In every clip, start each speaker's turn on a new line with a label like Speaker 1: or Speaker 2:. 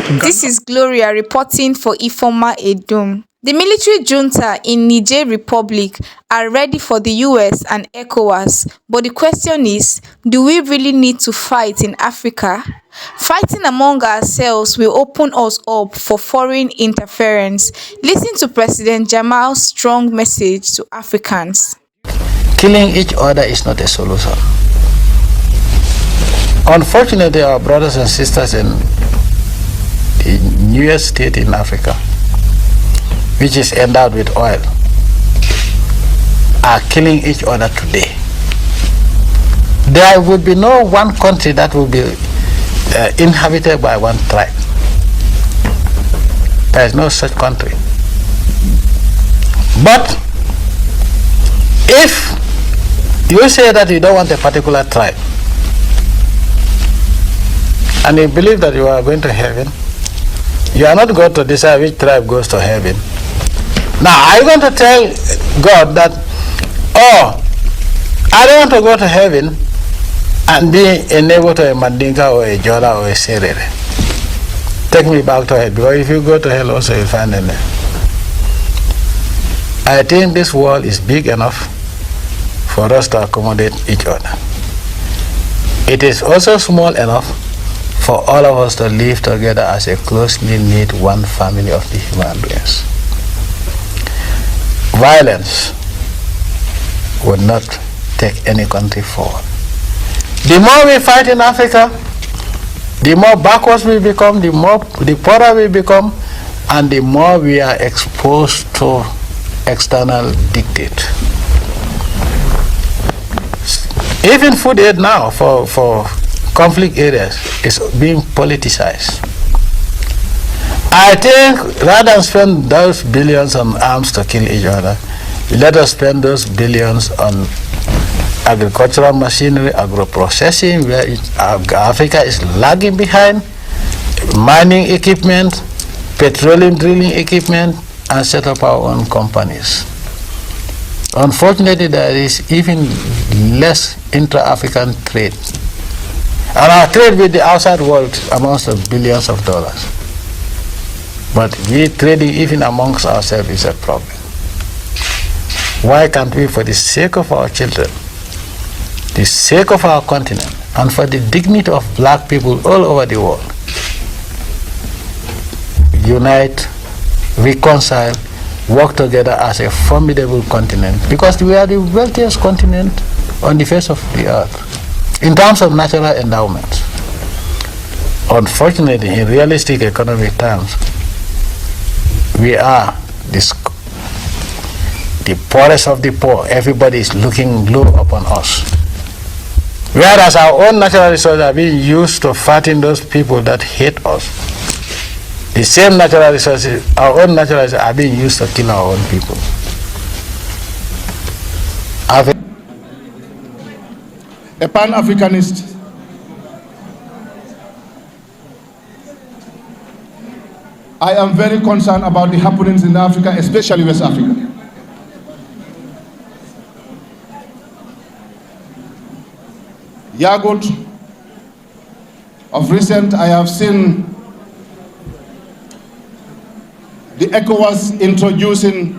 Speaker 1: This is Gloria reporting for Ifoma Edom. The military junta in Niger Republic are ready for the US and ECOWAS, but the question is, do we really need to fight in Africa? Fighting among ourselves will open us up for foreign interference. Listen to President Jammeh's strong message to Africans.
Speaker 2: Killing each other is not a solution. Unfortunately, our brothers and sisters in the newest state in Africa, which is endowed with oil, are killing each other today. There would be no one country that would be inhabited by one tribe. There is no such country. But if you say that you don't want a particular tribe, and you believe that you are going to heaven, you are not going to decide which tribe goes to heaven. Now, are you going to tell God that, oh, I don't want to go to heaven and be a neighbor to a Mandinka or a Jola or a Serere? Take me back to hell, because if you go to hell also you'll find them there. I think this world is big enough for us to accommodate each other. It is also small enough for all of us to live together as a closely knit one family of the human beings. Violence would not take any country forward. The more we fight in Africa, the more backwards we become, the poorer we become, and the more we are exposed to external dictate. Even food aid now for conflict areas is being politicized. I think rather than spend those billions on arms to kill each other, let us spend those billions on agricultural machinery, agro-processing, where Africa is lagging behind, mining equipment, petroleum drilling equipment, and set up our own companies. Unfortunately, there is even less intra-African trade. And our trade with the outside world amounts to billions of dollars. But we trading even amongst ourselves is a problem. Why can't we, for the sake of our children, the sake of our continent, and for the dignity of black people all over the world, unite, reconcile, work together as a formidable continent? Because we are the wealthiest continent on the face of the earth in terms of natural endowments. Unfortunately, in realistic economic terms, we are the poorest of the poor. Everybody is looking low upon us. Whereas our own natural resources are being used to fatten those people that hate us. The same natural resources, our own natural resources, are being used to kill our own people.
Speaker 3: A Pan-Africanist, I am very concerned about the happenings in Africa, especially West Africa. Yagut, of recent, I have seen the ECOWAS introducing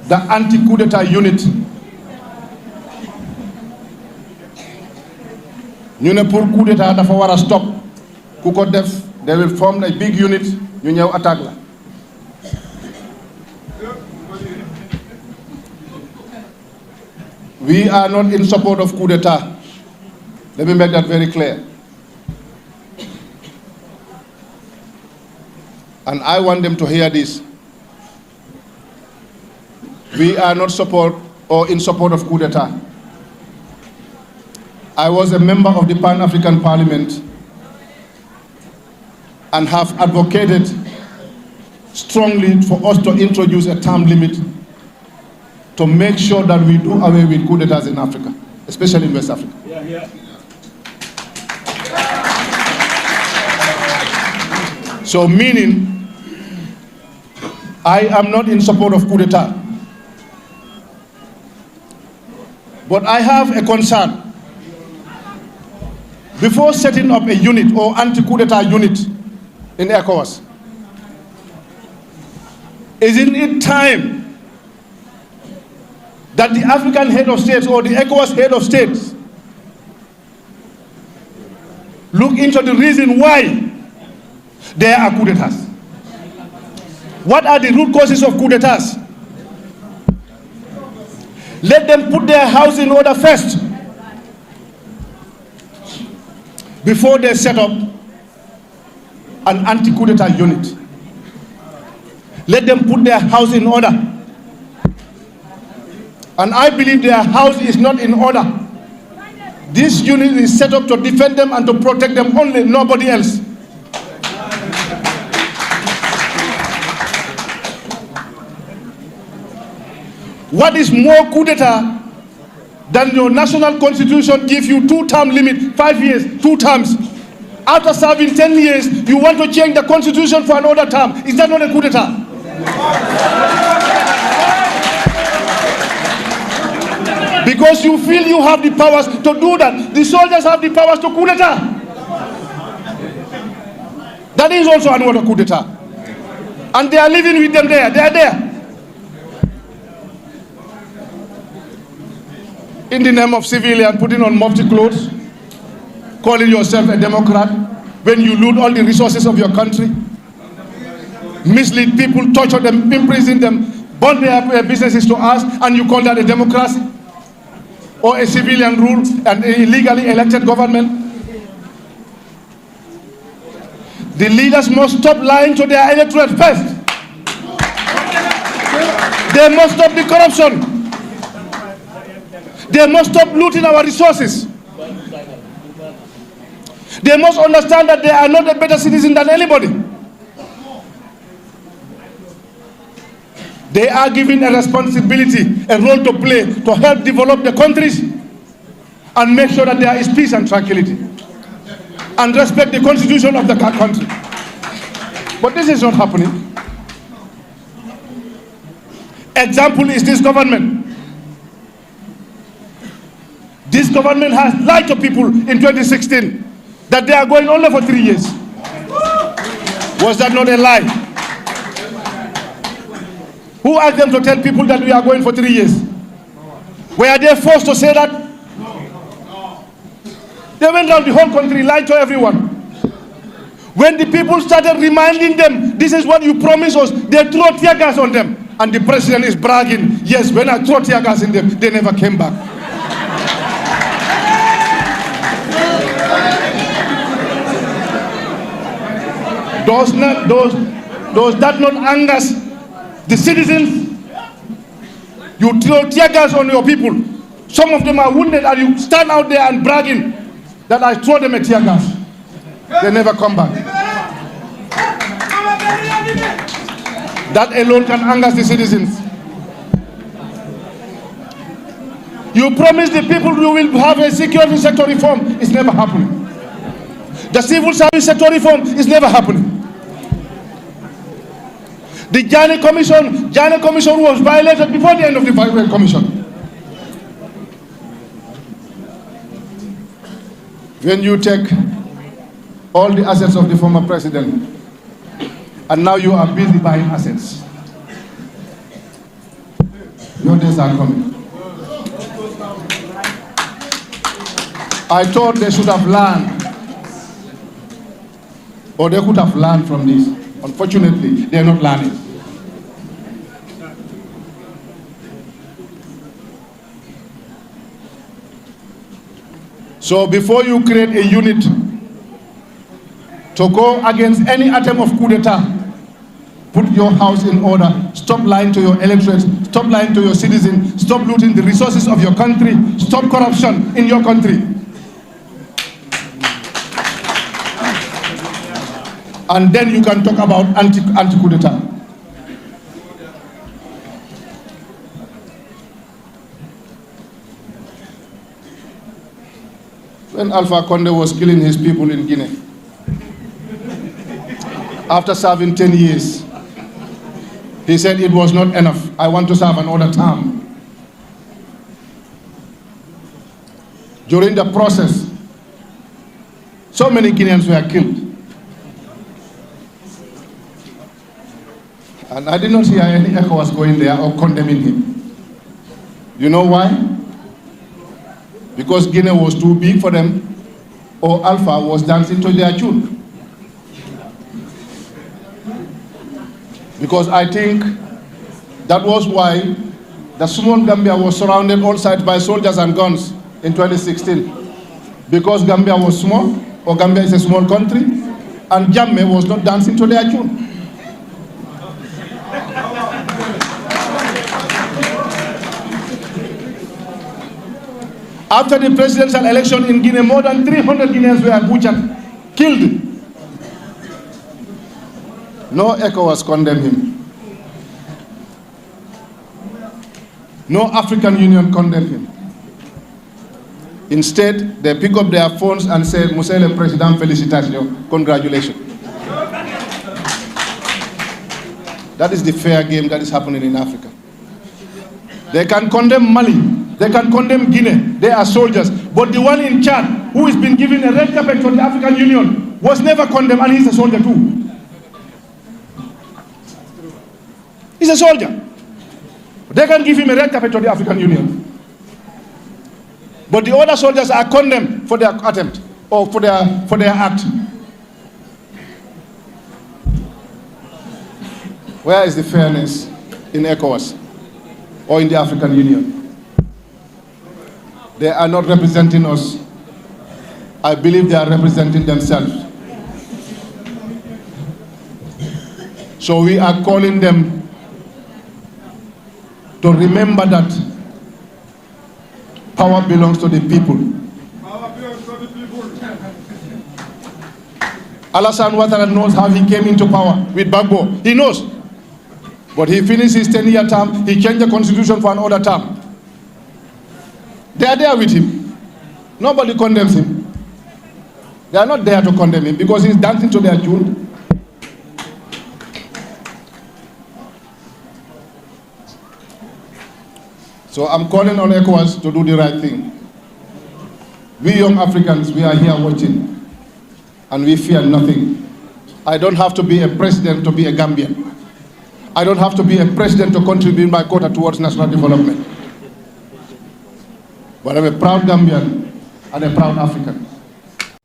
Speaker 3: the anti-coup detat unit. Ñu ne pour coup d'état dafa wara stop ku ko def, they will form a big unit, ñu ñew attaque la. We are not in support of coup d'état. Let me make that very clear. And I want them to hear this. We are not in support of coup d'état. I was a member of the Pan-African Parliament and have advocated strongly for us to introduce a term limit to make sure that we do away with coup d'etats in Africa, especially in West Africa. So meaning, I am not in support of coup d'etat. But I have a concern before setting up a unit or anti-coup d'etat unit in ECOWAS, isn't it time that the African head of states or the ECOWAS head of states look into the reason why there are coup d'etats? What are the root causes of coup d'etats? Let them put their house in order first before they set up an anti-coup d'etat unit. Let them put their house in order. And I believe their house is not in order. This unit is set up to defend them and to protect them only, nobody else. What is more coup d'etat than your national constitution gives you 2-term limit, 5 years, 2 terms. After serving 10 years, you want to change the constitution for another term. Is that not a coup d'etat? Because you feel you have the powers to do that. The soldiers have the powers to coup d'etat. That is also another coup d'etat. And they are living with them there. They are there. In the name of civilian, putting on mufti clothes, calling yourself a Democrat, when you loot all the resources of your country, mislead people, torture them, imprison them, burn their businesses to us, and you call that a democracy? Or a civilian rule and an illegally elected government? The leaders must stop lying to their electorate first. They must stop the corruption. They must stop looting our resources. They must understand that they are not a better citizen than anybody. They are given a responsibility, a role to play to help develop the countries and make sure that there is peace and tranquility and respect the constitution of the country. But this is not happening. Example is this government. This government has lied to people in 2016 that they are going only for 3 years. Was that not a lie? Who asked them to tell people that we are going for 3 years? Were they forced to say that? They went around the whole country, lied to everyone. When the people started reminding them, this is what you promised us, they threw tear gas on them. And the president is bragging, yes, when I threw tear gas in them, they never came back. Does that not anger the citizens? You throw tear gas on your people. Some of them are wounded and you stand out there and bragging that I throw them a tear gas. They never come back. That alone can anger the citizens. You promised the people you will have a security sector reform. It's never happening. The civil service sector reform is never happening. The Jammeh Commission was violated before the end of the commission. When you take all the assets of the former president and now you are busy buying assets, your days are coming. I thought they should have learned, or they could have learned from this. Unfortunately, they are not learning. So before you create a unit to go against any attempt of coup d'etat, put your house in order. Stop lying to your electorate. Stop lying to your citizens. Stop looting the resources of your country. Stop corruption in your country. And then you can talk about anti-coup d'etat. When Alpha Condé was killing his people in Guinea, after serving 10 years, he said it was not enough. I want to serve another term. During the process, So many Guineans were killed. And I did not hear any Ecowas going there or condemning him. You know why? Because Guinea was too big for them, or Alpha was dancing to their tune. Because I think that was why the small Gambia was surrounded all sides by soldiers and guns in 2016. Because Gambia was small, or Gambia is a small country, and Jammeh was not dancing to their tune. After the presidential election in Guinea, more than 300 Guineans were butchered, killed. No ECOWAS condemned him. No African Union condemned him. Instead, they pick up their phones and say, Monsieur le Président, félicitations, congratulations. That is the fair game that is happening in Africa. They can condemn Mali, they can condemn Guinea, they are soldiers. But the one in Chad, who has been given a red carpet from the African Union, was never condemned, and he's a soldier too. He's a soldier. They can give him a red carpet to the African Union. But the other soldiers are condemned for their attempt, or for their act. Where is the fairness in ECOWAS or in the African Union? They are not representing us. I believe they are representing themselves. So we are calling them to remember that power belongs to the people. Alassane Ouattara knows how he came into power with Gbagbo. He knows. But he finished his 10-year term, he changed the constitution for another term. They are there with him. Nobody condemns him. They are not there to condemn him because he's dancing to their tune. So I'm calling on ECOWAS to do the right thing. We young Africans, we are here watching, and we fear nothing. I don't have to be a president to be a Gambian. I don't have to be a president to contribute my quota towards national development. But I'm a proud Gambian and a proud African.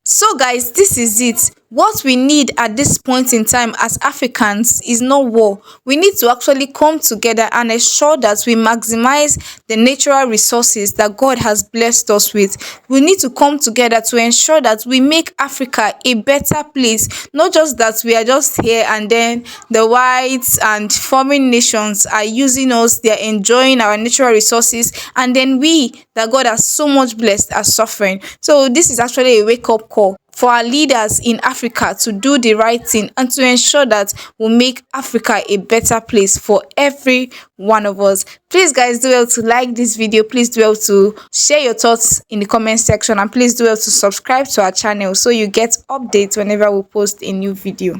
Speaker 1: So guys, this is it. What we need at this point in time as Africans is no war. We need to actually come together and ensure that we maximize the natural resources that God has blessed us with. We need to come together to ensure that we make Africa a better place. Not just that we are just here and then the whites and foreign nations are using us, they are enjoying our natural resources, and then we that God has so much blessed are suffering. So this is actually a wake-up call for our leaders in Africa to do the right thing and to ensure that we make Africa a better place for every one of us. Please guys, do well to like this video. Please do well to share your thoughts in the comment section, and please do well to subscribe to our channel so you get updates whenever we post a new video.